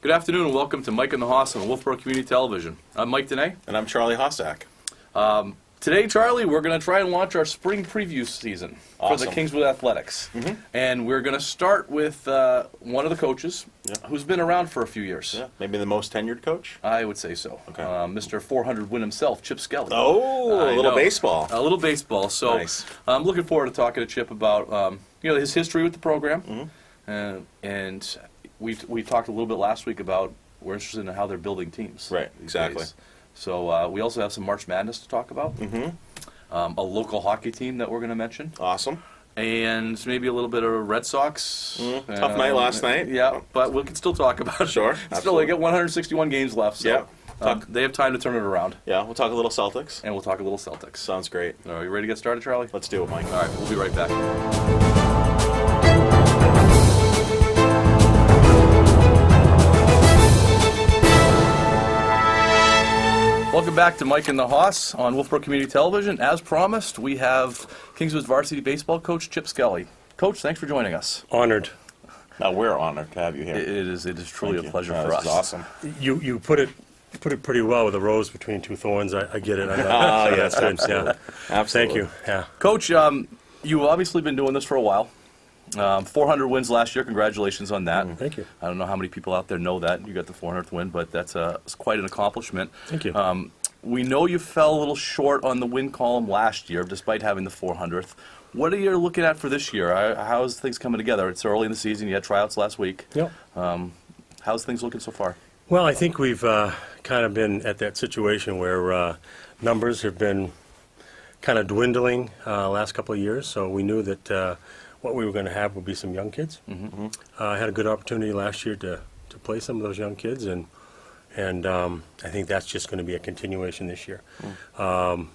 Good afternoon and welcome to Mike and the Hoss on Wolfeboro Community Television. I'm Mike Dene. And I'm Charlie Hossack. Today, Charlie, we're going to try and launch our spring preview season for the Kingswood Athletics. And we're going to start with one of the coaches who's been around for a few years. Yeah, maybe the most tenured coach? I would say so. Okay. Mr. 400 win himself, Chip Skelly. Oh, a little baseball. A little baseball. So Nice. I'm looking forward to talking to Chip about his history with the program. And we talked a little bit last week about we're interested in how they're building teams. Right, exactly. Days. So we also have some March Madness to talk about. A local hockey team that we're going to mention. Awesome. And maybe a little bit of Red Sox. Tough night last night. Yeah, but we can still talk about it. Sure, Still, absolutely. they got 161 games left, so they have time to turn it around. Yeah, we'll talk a little Celtics. And we'll talk a little Celtics. Sounds great. All right, you ready to get started, Charlie? Let's do it, Mike. All right, we'll be right back. Welcome back to Mike and the Hoss on Wolfeboro Community Television. As promised, we have Kingswood's varsity baseball coach, Chip Skelly. Coach, thanks for joining us. Honored. Now, we're honored to have you here. It is truly Thank a you. pleasure Yeah, for this us. is awesome. You put it pretty well with a rose between two thorns. I get it. Yes, Yeah. absolutely. Thank you. Yeah. Coach, you've obviously been doing this for a while. 400 wins last year. Congratulations on that. Thank you. I don't know how many people out there know that. You got the 400th win, but that's it's quite an accomplishment. Thank you. We know you fell a little short on the win column last year, despite having the 400th. What are you looking at for this year? How's things coming together? It's early in the season. You had tryouts last week. Yep. How's things looking so far? Well, I think we've kind of been at that situation where numbers have been kind of dwindling last couple of years. So we knew that what we were going to have would be some young kids. I had a good opportunity last year to play some of those young kids, and I think that's just going to be a continuation this year.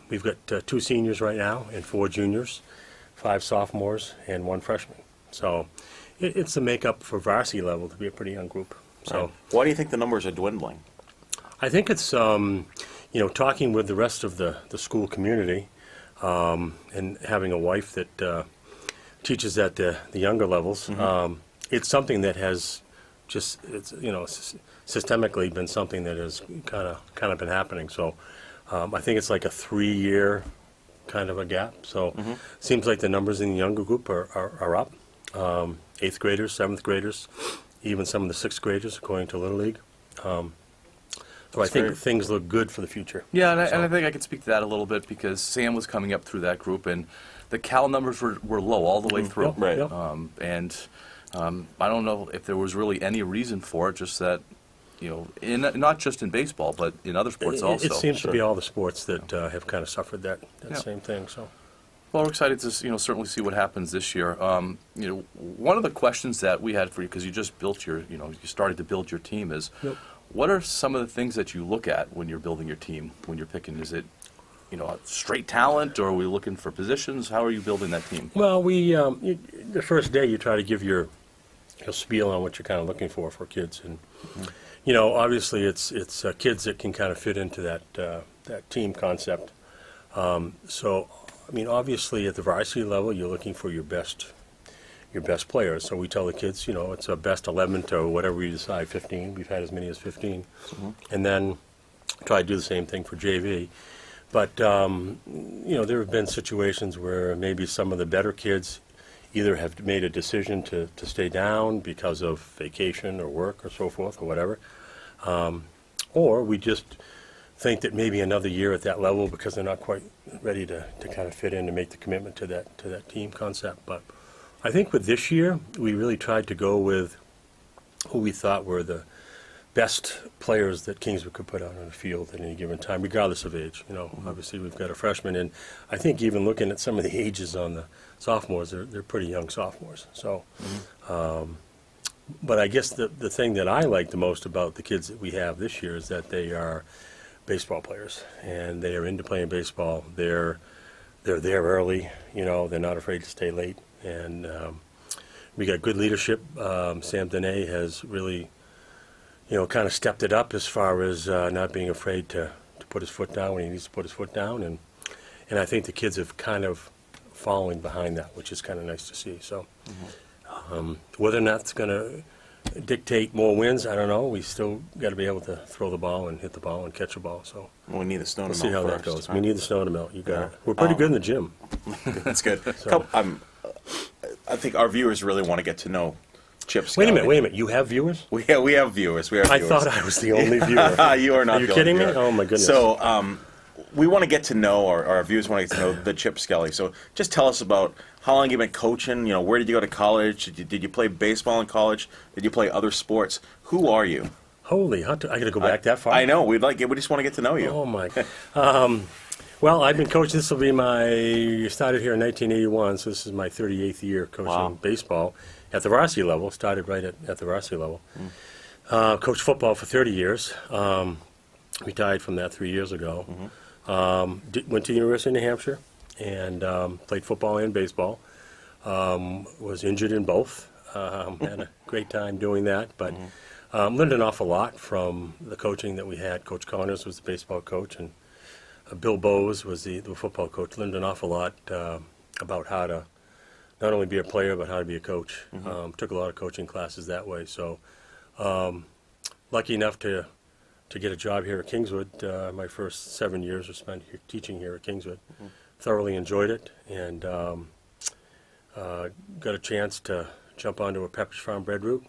We've got 2 seniors right now and 4 juniors, 5 sophomores, and 1 freshman. So it's the makeup for varsity level to be a pretty young group. So Why do you think the numbers are dwindling? I think it's talking with the rest of the school community and having a wife that teaches at the younger levels. It's something that has just systemically been something that has kind of been happening. So I think it's like a 3-year kind of a gap. So seems like the numbers in the younger group are up. 8th graders, 7th graders, even some of the 6th graders, according to Little League. So I think things look good for the future. Yeah, and I think I can speak to that a little bit because Sam was coming up through that group, and the Cal numbers were low all the way through. Right. Yep. I don't know if there was really any reason for it, just that, not just in baseball, but in other sports also. It seems to be all the sports that have kind of suffered that same thing. So. Well, we're excited to certainly see what happens this year. One of the questions that we had for you, because you just built you started to build your team, is what are some of the things that you look at when you're building your team, when you're picking? Is it straight talent, or are we looking for positions? How are you building that team? Well, the first day you try to give your spiel on what you're kind of looking for kids, and obviously it's kids that can kind of fit into that team concept. So I mean, obviously at the varsity level you're looking for your best players. So we tell the kids, it's a best 11 to whatever we decide, 15. We've had as many as 15, and then try to do the same thing for JV. But there have been situations where maybe some of the better kids either have made a decision to stay down because of vacation or work or so forth or whatever, or we just think that maybe another year at that level because they're not quite ready to kind of fit in to make the commitment to that team concept. But I think with this year we really tried to go with who we thought were the best players that Kingswood could put out on the field at any given time, regardless of age. Obviously we've got a freshman, and I think even looking at some of the ages on the sophomores, they're pretty young sophomores. So, but I guess the thing that I like the most about the kids that we have this year is that they are baseball players, and they are into playing baseball. They're there early. They're not afraid to stay late, and we got good leadership. Sam Dene has really kind of stepped it up as far as not being afraid to put his foot down when he needs to put his foot down, and I think the kids have kind of fallen behind that, which is kind of nice to see. So whether or not it's going to dictate more wins. I don't know. We still got to be able to throw the ball and hit the ball and catch the ball. So We need the snow we'll to see melt how first. that goes. huh? We need the snow to melt. You got Yeah. it. We're pretty good in the gym. That's good. So- I think our viewers really want to get to know Chip Wait a Skelly. minute. You have viewers? We have viewers. We have I viewers. thought I was the only viewer. You are not. Are you the kidding only me? viewer. Oh, my goodness. So we want to get to know, or our viewers want to get to know the Chip Skelly. So just tell us about how long you've been coaching. You know, where did you go to college? Did you play baseball in college? Did you play other sports? Who are you? Holy, I got to go back that far? I know. We just want to get to know you. Oh, my. Well, I've been coaching. This will be started here in 1981, so this is my 38th year coaching Wow. baseball at the varsity level. Started right at the varsity level. Coached football for 30 years. Retired from that 3 years ago. Went to the University of New Hampshire and played football and baseball. Was injured in both. Had a great time doing that, but learned an awful lot from the coaching that we had. Coach Connors was the baseball coach, and Bill Bowes was the football coach. Learned an awful lot about how to not only be a player, but how to be a coach. Took a lot of coaching classes that way. So lucky enough to get a job here at Kingswood. My first 7 years were spent here, teaching here at Kingswood. Thoroughly enjoyed it, and got a chance to jump onto a Pepperidge Farm bread route,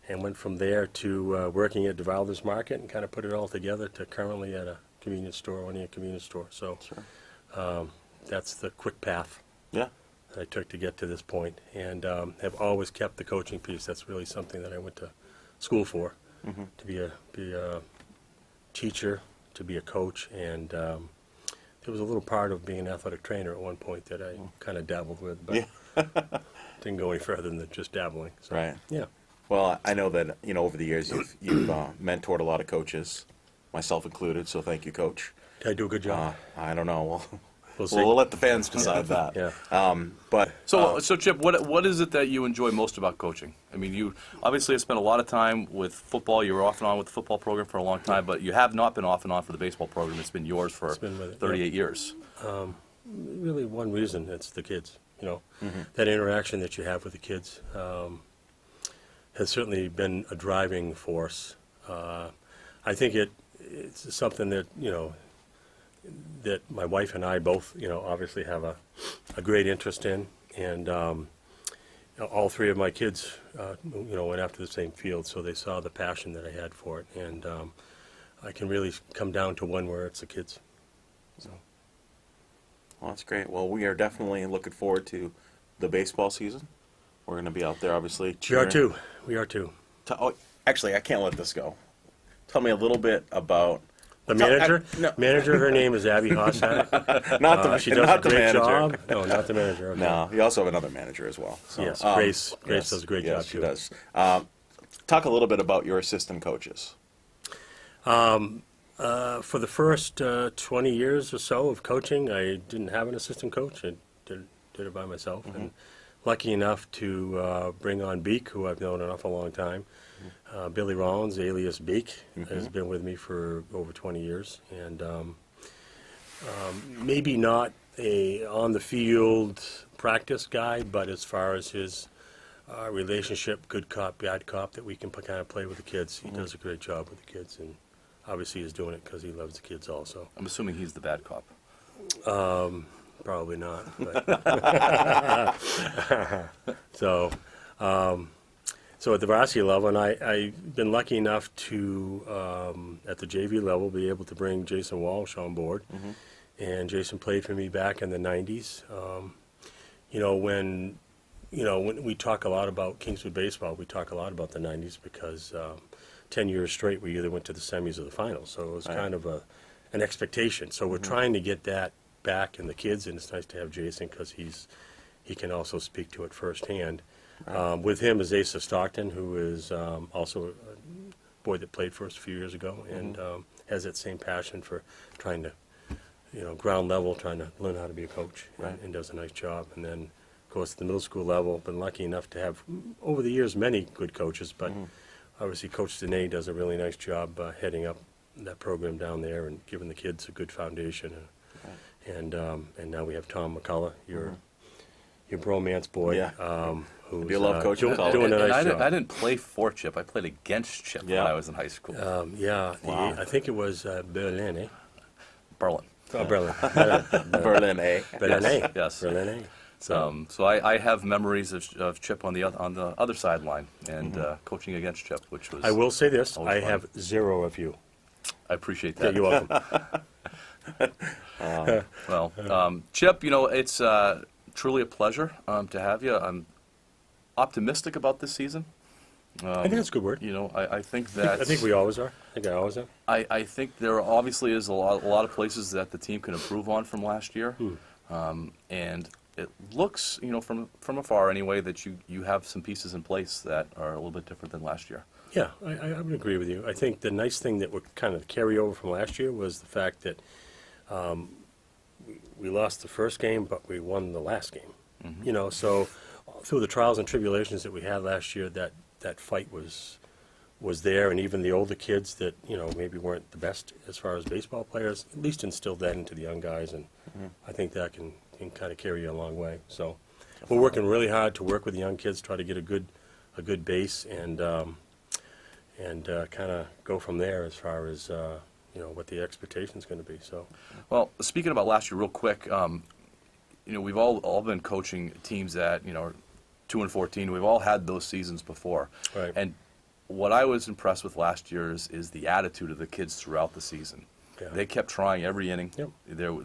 and went from there to working at DeValder's Market, and kind of put it all together to currently at a convenience store, owning a convenience store. So that's the quick path Yeah. that I took to get to this point, and have always kept the coaching piece. That's really something that I went to school for, to be a teacher, to be a coach, and there was a little part of being an athletic trainer at one point that I kind of dabbled with, but didn't go any further than just dabbling. So, Right. yeah. Well, I know that over the years you've mentored a lot of coaches, myself included. So thank you, Coach. Did I do a good job? I don't know. We'll see. We'll let the fans decide that. Yeah. But So Chip, what is it that you enjoy most about coaching? I mean, you obviously have spent a lot of time with football. You were off and on with the football program for a long time, but you have not been off and on for the baseball program. It's been yours for been with it, 38 years. Really one reason, it's the kids. That interaction that you have with the kids has certainly been a driving force. I think it's something that that my wife and I both obviously have a great interest in, and all three of my kids went after the same field, so they saw the passion that I had for it, and I can really come down to one where it's the kids. So. Well, that's great. Well, we are definitely looking forward to the baseball season. We're going to be out there, obviously. We are cheering. too. We are too. Actually, I can't let this go. Tell me a little bit about The manager? no. Manager, her name is Abby Hossack. not the She does not a the great manager. job. No, not the manager. Okay. No, you also have another manager as well. So, Yes, Grace yes, does a great yes, job she too. does. Talk a little bit about your assistant coaches. For the first 20 years or so of coaching, I didn't have an assistant coach. I did it by myself. And lucky enough to bring on Beak, who I've known an awful long time. Billy Rollins, alias Beak, has been with me for over 20 years. And maybe not a on-the-field practice guy, but as far as his relationship, good cop, bad cop, that we can kind of play with the kids. He does a great job with the kids, and obviously he's doing it because he loves the kids also. I'm assuming he's the bad cop. Probably not. But so at the varsity level, and I've been lucky enough to, at the JV level, be able to bring Jason Walsh on board. And Jason played for me back in the 90s. When we talk a lot about Kingswood baseball, we talk a lot about the 90s because 10 years straight we either went to the semis or the finals. So it was kind of an expectation. So we're trying to get that back in the kids, and it's nice to have Jason because he can also speak to it firsthand. With him is Asa Stockton, who is also a boy that played for us a few years ago, and has that same passion for trying to, ground level, trying to learn how to be a coach, and does a nice job. And then, of course, at the middle school level, been lucky enough to have, over the years, many good coaches, but obviously Coach Dene does a really nice job heading up that program down there and giving the kids a good foundation. And now we have Tom McCullough, your bromance boy. Yeah. Who's You love coaching doing, college. doing a And nice job. I didn't play for Chip. I played against Chip Yeah. when I was in high school. Yeah, Wow. I think it was Berlin, eh? Berlin. Oh, Berlin. Berlin, eh? Berlin, eh? Yes. Berlin, eh? So I have memories of Chip on the other sideline and coaching against Chip, which was. I will say this: Always I fun. have 0 of you. I appreciate Yeah, that. you're welcome. Well, Chip, it's truly a pleasure to have you. I'm optimistic about this season. I think that's a good word. I think that I think we always are. I think I always am. I think there obviously is a lot of places that the team can improve on from last year, and it looks, from afar anyway, that you have some pieces in place that are a little bit different than last year. Yeah, I would agree with you. I think the nice thing that would kind of carry over from last year was the fact that we lost the first game, but we won the last game. So through the trials and tribulations that we had last year, that fight was there, and even the older kids that maybe weren't the best as far as baseball players, at least instilled that into the young guys, and I think that can kind of carry you a long way. So we're working really hard to work with the young kids, try to get a good base, and kind of go from there as far as what the expectation is going to be. So, Well, speaking about last year, real quick, we've all been coaching teams that are 2-14. We've all had those seasons before, Right. And what I was impressed with last year is the attitude of the kids throughout the season. Yeah. They kept trying every inning. Yep.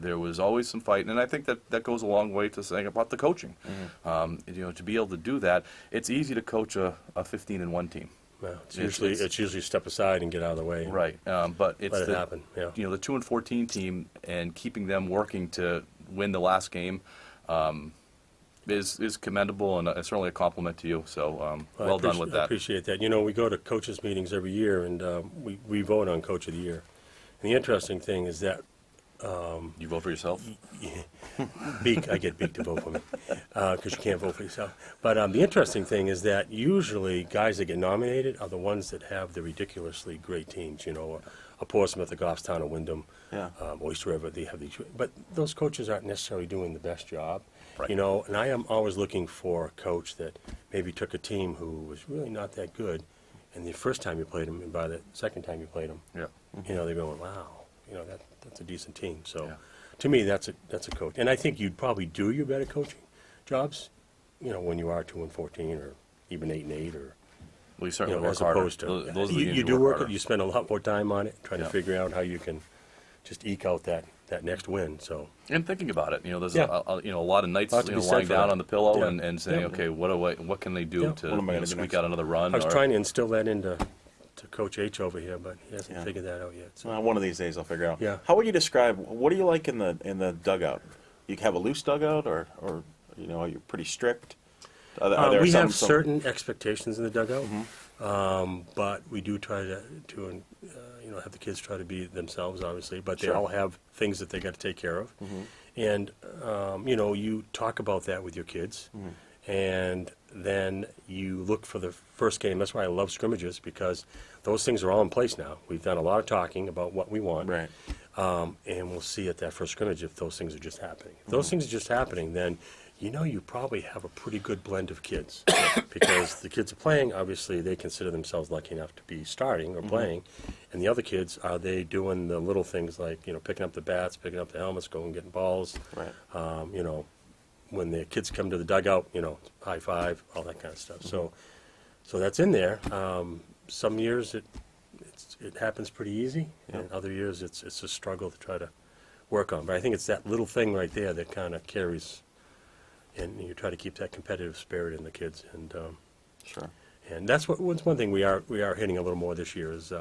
There was always some fight, and I think that goes a long way to saying about the coaching. To be able to do that, it's easy to coach a 15-1 team. well, it's It's- usually step aside and get out of the way. Right, but it's Let it happen. Yeah. the 2-14 team and keeping them working to win the last game is commendable, and certainly a compliment to you. So well done with I that. appreciate that. We go to coaches' meetings every year, and we vote on Coach of the Year. And the interesting thing is that You vote for yourself? I get Beak to vote for me because you can't vote for yourself. But the interesting thing is that usually guys that get nominated are the ones that have the ridiculously great teams. A Portsmouth, a Goffstown, a Wyndham, Yeah. Oyster River. They have these, but those coaches aren't necessarily doing the best job. Right. And I am always looking for a coach that maybe took a team who was really not that good, and the first time you played them, and by the second time you played them, Yeah. they're going, wow, that's a decent team. So, Yeah. to me, that's a coach, and I think you'd probably do your better coaching jobs, when you are 2-14 or even 8-8 or. Well, you certainly work as harder. opposed to Those are the you games do work harder. it. You spend a lot more time on it, trying Yeah. to figure out how you can just eke out that next win. So And thinking about it, there's Yeah. a lot of nights, Lot to be said lying for down that. on the pillow Yeah. and saying, Yeah. okay, what can they do Yeah. to What am I gonna do squeak next? out another run? I was or- trying to instill that into Coach H over here, but he hasn't Yeah. figured that out yet. So. One of these days I'll figure it out. Yeah. How would you describe, what do you like in the dugout? You have a loose dugout, or are you pretty strict? Are there We some, have certain expectations in the dugout, but we do try to have the kids try to be themselves, obviously. But they Sure. all have things that they got to take care of, and you talk about that with your kids, and then you look for the first game. That's why I love scrimmages, because those things are all in place now. We've done a lot of talking about what we want, Right. and we'll see at that first scrimmage if those things are just happening. If those things are just happening, then you probably have a pretty good blend of kids. Because the kids are playing, obviously, they consider themselves lucky enough to be starting or playing. And the other kids, are they doing the little things like, picking up the bats, picking up the helmets, going and getting balls? Right. When the kids come to the dugout, high five, all that kind of stuff. So that's in there. Some years it happens pretty easy, and other years it's a struggle to try to work on. But I think it's that little thing right there that kind of carries, and you try to keep that competitive spirit in the kids. And Sure. and that's one thing we are hitting a little more this year is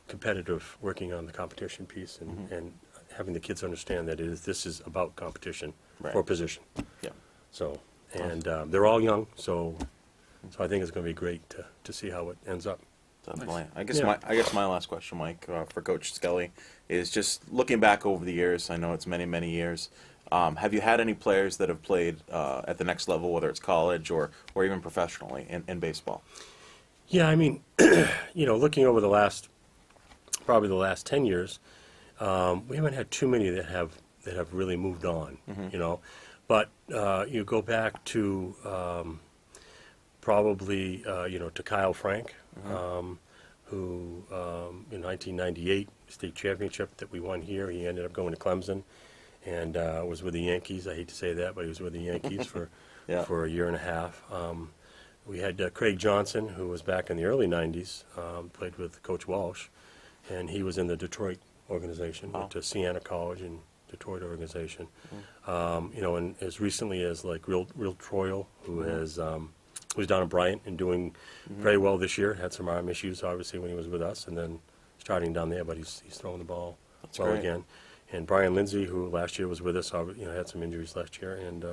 competitive, working on the competition piece, and having the kids understand that this is about competition Right. for position. Yeah. So, and they're all young, so I think it's going to be great to see how it ends up. Definitely. Yeah. I guess my last question, Mike, for Coach Skelly, is just looking back over the years. I know it's many, many years. Have you had any players that have played at the next level, whether it's college or even professionally in baseball? Yeah, I mean, looking over probably the last 10 years, we haven't had too many that have really moved on. But you go back to probably, to Kyle Frank, who in 1998 state championship that we won here, he ended up going to Clemson and was with the Yankees. I hate to say that, but he was with the Yankees for Yeah. for a year and a half. We had Craig Johnson, who was back in the early 90s, played with Coach Walsh, and he was in the Detroit organization, went to Siena College and Detroit organization. And as recently as like Real Troyle, who has who's down at Bryant and doing very well this year. Had some arm issues, obviously, when he was with us, and then starting down there, but he's throwing the ball well great. again. And Brian Lindsay, who last year was with us, had some injuries last year, and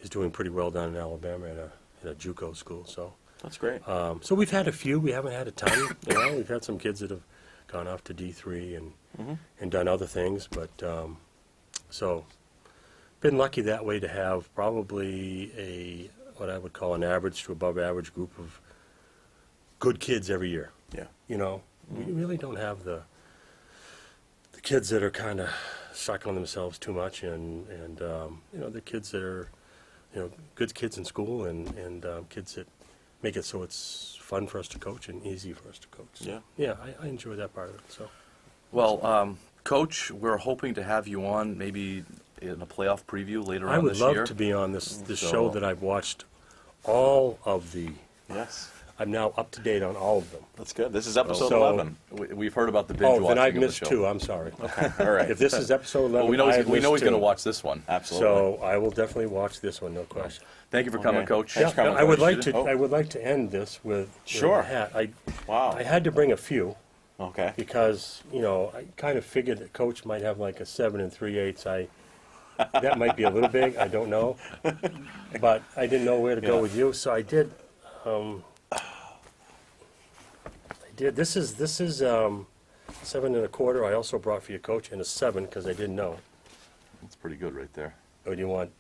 is doing pretty well down in Alabama at a JUCO school. So That's great. so we've had a few. We haven't had a ton. We've had some kids that have gone off to D3 and done other things, but so been lucky that way to have probably what I would call an average to above average group of good kids every year. Yeah. We really don't have the kids that are kind of stuck on themselves too much, and the kids that are good kids in school and kids that make it so it's fun for us to coach and easy for us to coach. So, Yeah. I enjoy that part of it. So Well, Coach, we're hoping to have you on maybe in a playoff preview later I on would this love year. to be on this So- show that I've watched all of the. Yes. I'm now up to date on all of them. That's good. This is episode So- 11. We've heard about the binge Oh, watching then I've of the missed show. two. I'm sorry. All right. If this is episode 11, Well, we know I have we know missed he's going to two. watch this one. Absolutely. So I will definitely watch this one, no question. Thank you for coming, Okay. Coach. Thanks for coming, I would Coach. like to. Oh. I would like to end this with Sure. a hat. Wow. I had to bring a few Okay. because I kind of figured that Coach might have like a 7 3/8. That might be a little big. I don't know, but I didn't know where to go Yeah. with you, so I did. This is 7 1/4. I also brought for you, Coach, and a 7 because I didn't know. That's pretty good right there. Or do you want?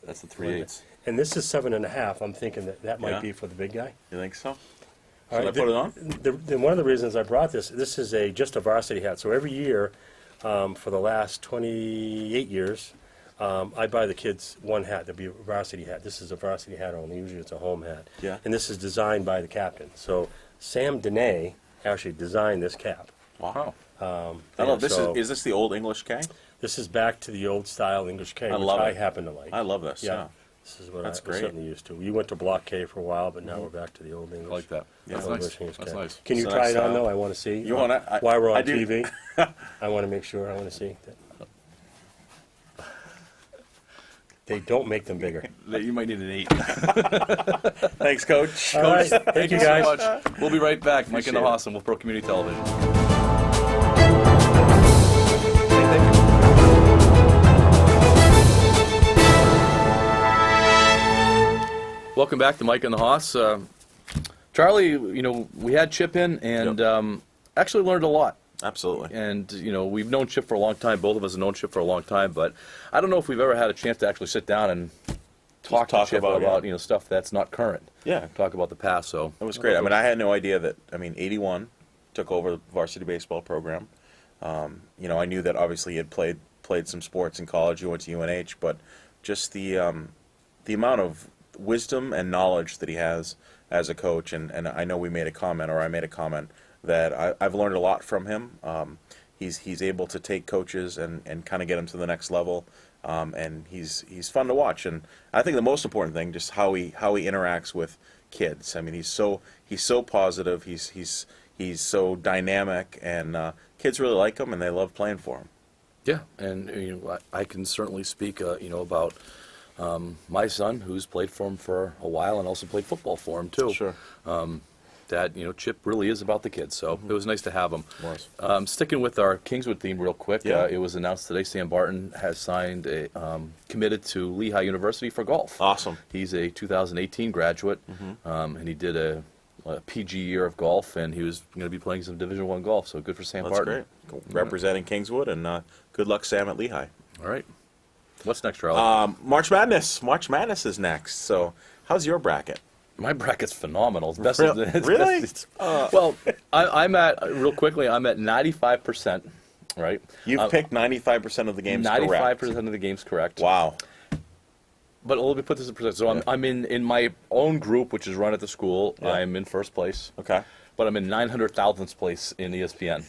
That's the 3/8. And this is 7 1/2. I'm thinking that might Yeah. be for the big guy. You think so? All Should right, I put it on? One of the reasons I brought this is just a varsity hat. So every year, for the last 28 years, I buy the kids one hat. There'll be a varsity hat. This is a varsity hat only. Usually it's a home hat. Yeah. And this is designed by the captain. So Sam Dene actually designed this cap. Wow. Oh, I love this. so- Is this the old English K? This is back to the old style English K, I which love I it. happen to like. I love this. Yeah. This is what That's I great. certainly used to. You went to Block K for a while, but now we're back to the old English. I like that. Yeah. That's Old nice. English That's K. nice. Can you It's a try nice it on style. though? I want to see. You wanna- While we're I on do. TV, I want to make sure. I want to see that. They don't make them bigger. You might need an 8. Thanks, Coach. All right, thank you guys. so much. We'll be right back. Mike and the Appreciate it. Hoss on Wolfeboro Community Television. Welcome back to Mike and the Hoss. Charlie, we had Chip in and actually learned a lot. Absolutely. And, we've known Chip for a long time. Both of us have known Chip for a long time. But I don't know if we've ever had a chance to actually sit down and talk to talk Chip about, about stuff that's not current. Yeah. Talk about the past. So It was great. I mean, I had no idea that, 81 took over the varsity baseball program. I knew that obviously he had played some sports in college. He went to UNH, but just the amount of wisdom and knowledge that he has as a coach, and I know I made a comment that I've learned a lot from him. He's able to take coaches and kind of get them to the next level, and he's fun to watch. And I think the most important thing, just how he interacts with kids. I mean, he's so positive. He's so dynamic, and kids really like him, and they love playing for him. yeah, and I can certainly speak about my son, who's played for him for a while and also played football for him too. Sure. That Chip really is about the kids, so it was nice to have him. Was. Sticking with our Kingswood theme real quick, Yeah. it was announced today Sam Barton has signed committed to Lehigh University for golf. Awesome. He's a 2018 graduate, and he did a PG year of golf, and he was going to be playing some Division I golf. So good for Sam That's Barton. great. Representing Kingswood, and good luck, Sam, at Lehigh. All right, what's next, Charlie? March Madness. March Madness is next. So, how's your bracket? My bracket's phenomenal. It's best Really? well, I'm at real quickly. I'm at 95%. Right. You've picked 95% of the games correct. 95% of the games correct. Wow. But let me put this in perspective. So I'm in my own group, which is run at the school. Yeah. I'm in first place. Okay. But I'm in 900,000th place in ESPN.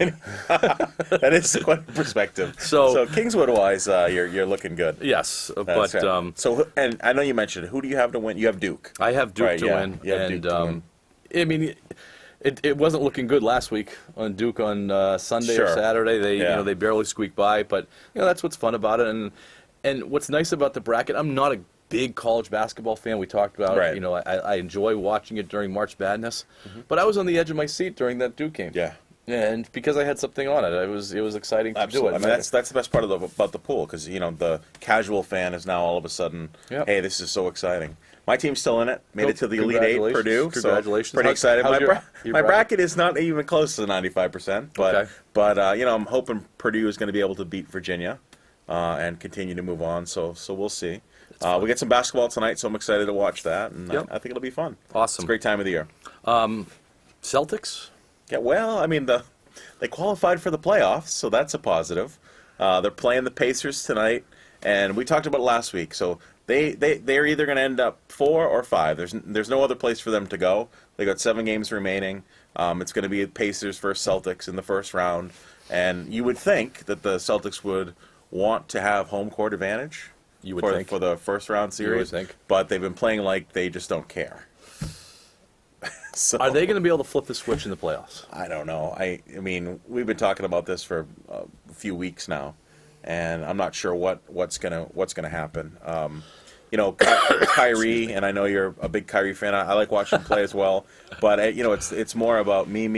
That is quite a perspective. So Kingswood-wise, you're looking good. Yes, but That's right. So, and I know you mentioned, who do you have to win? You have Duke. I have Duke Right, to yeah. win. You have And Duke to win. I mean, it wasn't looking good last week on Duke on Sunday or Sure. Saturday. They Yeah. they barely squeaked by, but that's what's fun about it. And what's nice about the bracket, I'm not a big college basketball fan. We talked about Right. it. I enjoy watching it during March Madness, but I was on the edge of my seat during that Duke game. Yeah. And because I had something on it, it was exciting to Absolutely. do I it. mean, that's the best part about the pool, because the casual fan is now all of a sudden, Yep. hey, this is so exciting. My team's still in it. Made it to the Elite Eight, Congratulations. Purdue. Congratulations. So pretty excited. How's My, your my bracket? bracket is not even close to 95%, but Okay. I'm hoping Purdue is going to be able to beat Virginia and continue to move on. So we'll see. We get some basketball tonight, so I'm excited to watch that, and Yep. I think it'll be fun. Awesome. It's a great time of the year. Celtics? Yeah, well, I mean, they qualified for the playoffs, so that's a positive. They're playing the Pacers tonight, and we talked about it last week. So they're either going to end up 4 or 5. There's no other place for them to go. They got 7 games remaining. It's going to be Pacers versus Celtics in the first round, and you would think that the Celtics would want to have home court advantage. You would think. For the first round series, think. But they've been playing like they just don't care. So, Are they going to be able to flip the switch in the playoffs? I don't know. I mean, we've been talking about this for a few weeks now, and I'm not sure what's gonna happen. Kyrie, and I know you're a big Kyrie fan. I like watching him play as well, but it's more about me,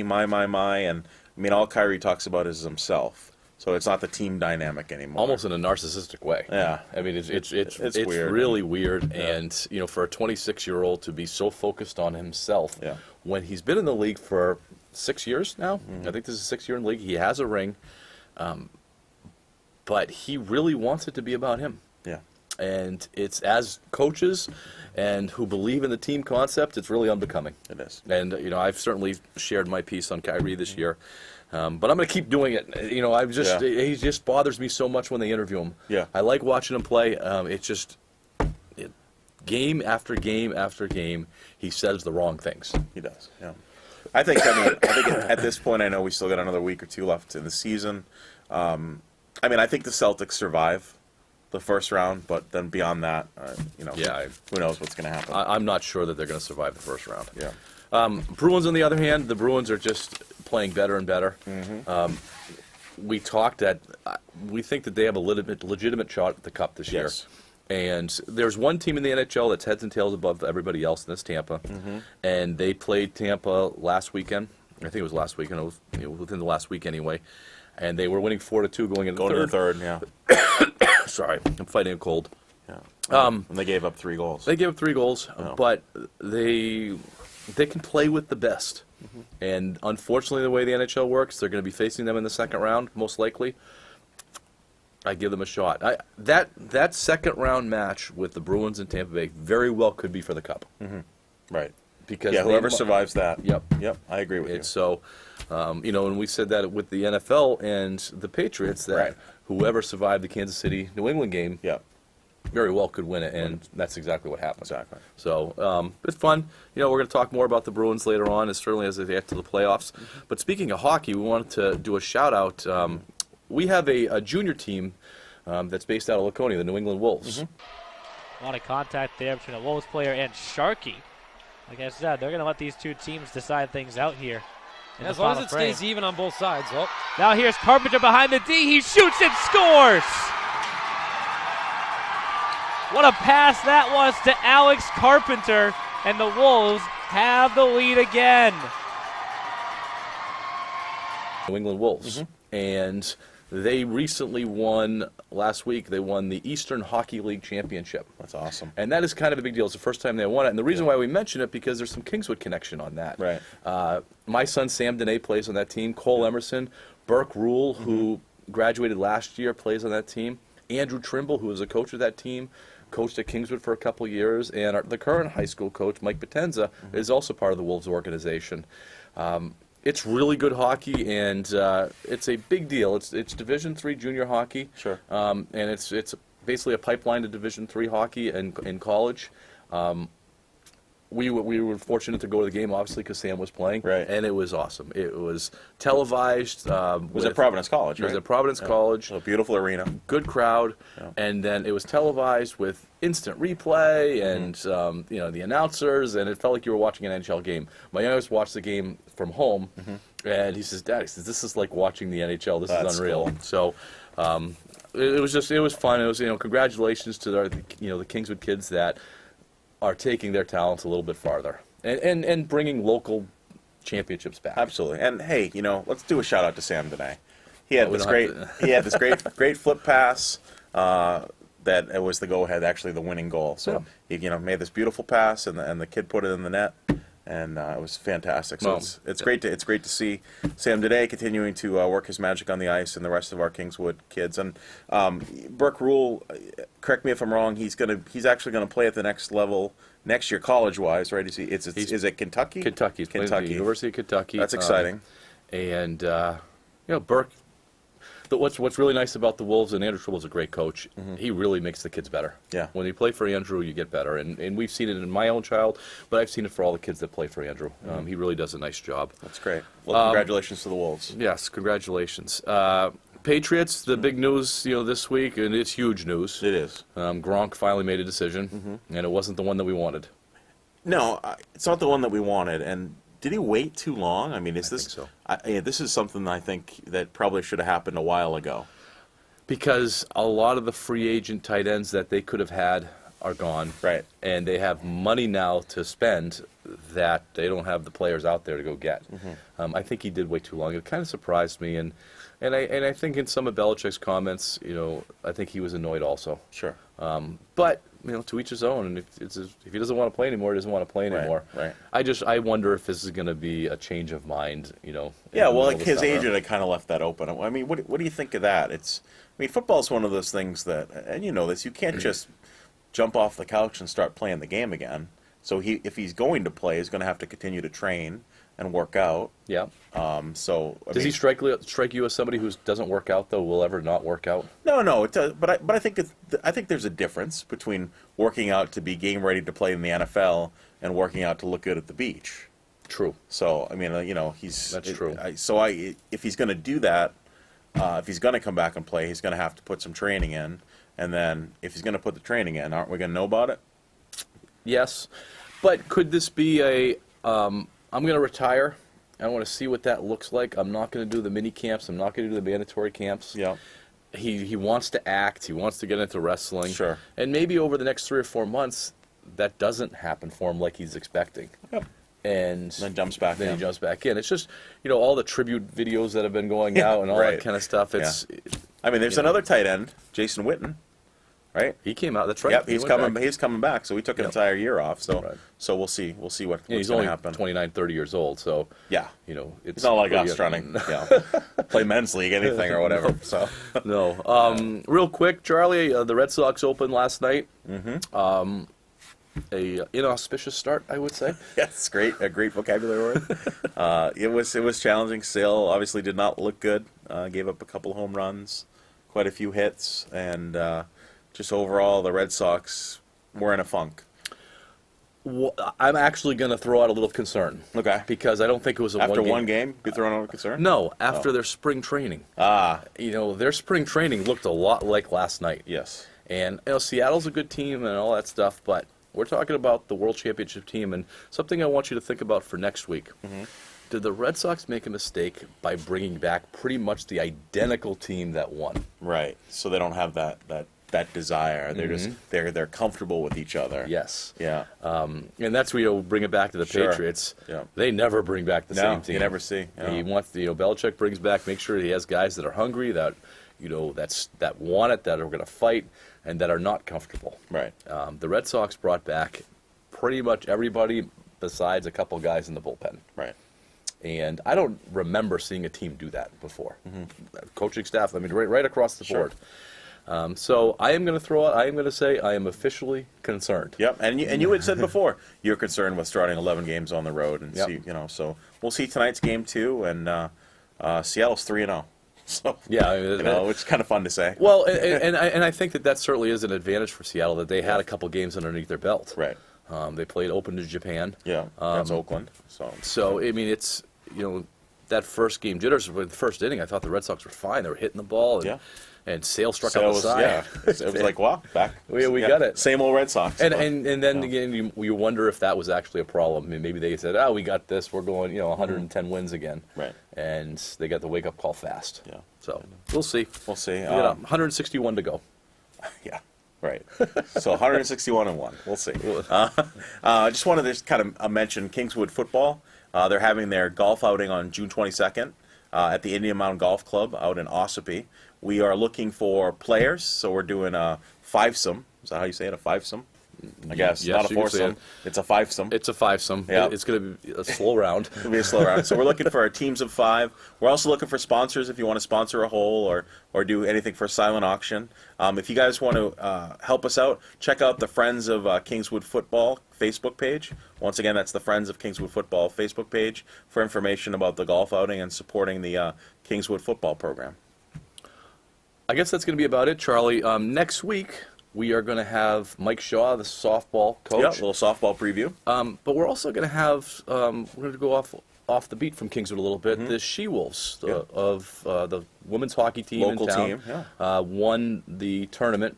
my, and I mean, all Kyrie talks about is himself. So it's not the team dynamic anymore. Almost in a narcissistic way. Yeah. I mean, it's weird. really weird, and for a 26-year-old to be so focused on himself, Yeah. when he's been in the league for 6 years now. I think this is 6th year in the league. He has a ring, but he really wants it to be about him. Yeah. And it's, as coaches and who believe in the team concept, it's really unbecoming. It is. And I've certainly shared my piece on Kyrie this year. But I'm going to keep doing it. He just bothers me so much when they interview him. Yeah. I like watching him play. It's just game after game after game, he says the wrong things. He does. Yeah. I think at this point, I know we still got another week or 2 left in the season. I think the Celtics survive the first round, but then beyond that, who knows what's going to happen. I'm not sure that they're going to survive the first round. Yeah. Bruins, on the other hand, the Bruins are just playing better and better. We talked that we think that they have a legitimate shot at the Cup this year. Yes. And there's one team in the NHL that's heads and tails above everybody else, and that's Tampa. And they played Tampa last weekend. I think it was last weekend. It was within the last week anyway. And they were winning 4-2 going into Going the to third. the third, yeah. Sorry, I'm fighting a cold. Yeah. And they gave up 3 goals. They gave up 3 goals, Oh. but they can play with the best. And unfortunately, the way the NHL works, they're going to be facing them in the second round, most likely. I give them a shot. That second round match with the Bruins and Tampa Bay very well could be for the Cup. Right. Because Whoever survives that. Yep. I agree with you. So, and we said that with the NFL and the Patriots, that Right. whoever survived the Kansas City New England game Yep. very well could win it, and that's exactly what happened. Exactly. So it's fun. We're going to talk more about the Bruins later on, certainly as they get to the playoffs. But speaking of hockey, we wanted to do a shout-out. We have a junior team that's based out of Laconia, the New England Wolves. A lot of contact there between a Wolves player and Sharkey. Like I said, they're going to let these two teams decide things out here. As long as it stays even on both sides. Oh. Now here's Carpenter behind the D. He shoots and scores! What a pass that was to Alex Carpenter, and the Wolves have the lead again. New England Wolves. And they recently won, last week, they won the Eastern Hockey League Championship. That's awesome. And that is kind of a big deal. It's the first time they won it. And the reason why we mention it, because there's some Kingswood connection on that. Right. My son Sam Dene plays on that team. Cole Emerson, Burke Rule, who graduated last year, plays on that team. Andrew Trimble, who is a coach of that team, coached at Kingswood for a couple years. And the current high school coach, Mike Potenza, is also part of the Wolves organization. It's really good hockey, and it's a big deal. It's Division III junior hockey. Sure. And it's basically a pipeline to Division III hockey in college. We were fortunate to go to the game, obviously, because Sam was playing, Right. and it was awesome. It was televised. Was at Providence College, It right? was at Providence College. A beautiful arena. Good crowd, Yeah. and then it was televised with instant replay and the announcers, and it felt like you were watching an NHL game. My youngest watched the game from home, and he says, "Dad, this is like watching the NHL. This That's is unreal." cool. So. It was fun. It was congratulations to the Kingswood kids that are taking their talents a little bit farther and bringing local championships back. Absolutely. And hey, let's do a shout out to Sam today. He had We this don't great have to- he had this great flip pass that it was the go ahead, actually the winning goal. So he made this beautiful pass and the kid put it in the net. And it was fantastic. So Well, it's great to see Sam today continuing to work his magic on the ice, and the rest of our Kingswood kids. And Burke Rule, correct me if I'm wrong. He's actually gonna play at the next level next year, college wise, right? Is it Kentucky? Kentucky. He's playing at the Kentucky. University of Kentucky. That's exciting. And Burke. What's really nice about the Wolves, and Andrew Tribble's a great coach. He really makes the kids better. Yeah. When you play for Andrew, you get better, and we've seen it in my own child, but I've seen it for all the kids that play for Andrew. He really does a nice job. That's great. Well, congratulations to the Wolves. Yes, congratulations. Patriots, the big news, this week, and it's huge news. It is. Gronk finally made a decision, and it wasn't the one that we wanted. No, it's not the one that we wanted. And did he wait too long? I mean, think so. This is something I think that probably should have happened a while ago. Because a lot of the free agent tight ends that they could have had are gone. Right. And they have money now to spend that they don't have the players out there to go get. I think he did wait too long. It kind of surprised me. And I think in some of Belichick's comments, I think he was annoyed also. Sure. But, to each his own. And if he doesn't want to play anymore, he doesn't want to play anymore. Right. I wonder if this is going to be a change of mind, in the Yeah, well, middle like of the his summer. agent had kind of left that open. I mean, what do you think of that? Football's one of those things that, and you know this, you can't just jump off the couch and start playing the game again. So if he's going to play, he's going to have to continue to train and work out. Yeah. Does He strike you as somebody who doesn't work out, though, will ever not work out? No, it does. But I think there's a difference between working out to be game ready to play in the NFL and working out to look good at the beach. True. So I mean, That's true. If he's going to do that, if he's going to come back and play, he's going to have to put some training in. And then if he's going to put the training in, aren't we going to know about it? Yes. But could this be I'm going to retire. I want to see what that looks like. I'm not going to do the mini camps. I'm not going to do the mandatory camps. Yeah. He wants to act. He wants to get into wrestling. Sure. And maybe over the next 3 or 4 months, that doesn't happen for him like he's expecting. Yep. And Then jumps back in. he jumps back in. It's just, all the tribute videos that have been going out and all Right. that kind of stuff. It's I mean, there's another tight end, Jason Witten, right? He came out. That's right. Yep, He he's went coming. back. He's coming back. So we took an Yep. entire year off. So Right. so we'll see. We'll see what's He's going only to happen. 29, 30 years old. So Yeah. It's It's not like pretty- us trying to play men's league, anything or whatever. So No. Real quick, Charlie, the Red Sox opened last night. A inauspicious start, I would say. yes, a great vocabulary word. It was challenging. Sale obviously did not look good. Gave up a couple home runs, quite a few hits, and just overall the Red Sox were in a funk. I'm actually going to throw out a little concern. Okay. Because I don't think it was a After one one game, you thrown out a concern? No, after their spring training. Their spring training looked a lot like last night. Yes. And Seattle's a good team and all that stuff, but we're talking about the World Championship team, and something I want you to think about for next week. Did the Red Sox make a mistake by bringing back pretty much the identical team that won? Right. So they don't have that desire. They're just they're comfortable with each other. Yes. Yeah. And that's where you'll bring it back to the Sure. Patriots. Yeah. They never bring back the same team. you never see. He wants Belichick brings back, make sure he has guys that are hungry, that that want it, that are going to fight, and that are not comfortable. Right. The Red Sox brought back pretty much everybody besides a couple guys in the bullpen. Right. And I don't remember seeing a team do that before. Coaching staff, right across the Sure. board. So I am going to say I am officially concerned. Yep. And you had said before you're concerned with starting 11 games on the road and Yep. see, so we'll see tonight's game too, and Seattle's 3-0. So Yeah, it's kind of fun to say. Well, and I think that certainly is an advantage for Seattle that they had a couple games underneath their belt. Right. They played Open to Japan. Yeah. That's Oakland. So I mean, it's that first game jitters with the first inning. I thought the Red Sox were fine. They were hitting the ball, and Sale struck out the side. Yeah. It was like, wow, back. We got it. Same old Red Sox. And then again, you wonder if that was actually a problem. I mean, maybe they said, we got this. We're going 110 wins again. Right. And they got the wake up call fast. Yeah. So we'll see. We'll see. We got 161 to go. Yeah. Right. So 161 and 1. We'll see. I just wanted to kind of mention Kingswood football. They're having their golf outing on June 22nd at the Indian Mound Golf Club out in Ossipee. We are looking for players, so we're doing a fivesome. Is that how you say it? A fivesome? I guess. Yes, Not a you can say foursome. it. It's a fivesome. It's a fivesome. Yeah. It's going to be a slow round. It'll be a slow round. So we're looking for teams of 5. We're also looking for sponsors if you want to sponsor a hole or do anything for a silent auction. If you guys want to help us out, check out the Friends of Kingswood Football Facebook page. Once again, that's the Friends of Kingswood Football Facebook page for information about the golf outing and supporting the Kingswood football program. I guess that's going to be about it, Charlie. Next week, we are going to have Mike Shaw, the softball coach. Yeah, a little softball preview. But we're also going to have, we're going to go off the beat from Kingswood a little bit. The She-Wolves of the women's hockey team Local in town team, won the tournament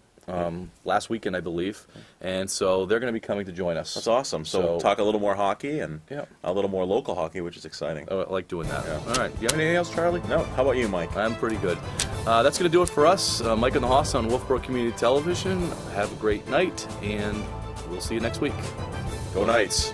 last weekend, I believe. And so they're going to be coming to join us. That's awesome. So talk a little more hockey and a little more local hockey, which is exciting. I like doing that. Yeah. All right. Do you have anything else, Charlie? No. How about you, Mike? I'm pretty good. That's going to do it for us. Mike and the Hoss on Wolfeboro Community Television. Have a great night, and we'll see you next week. Go Knights.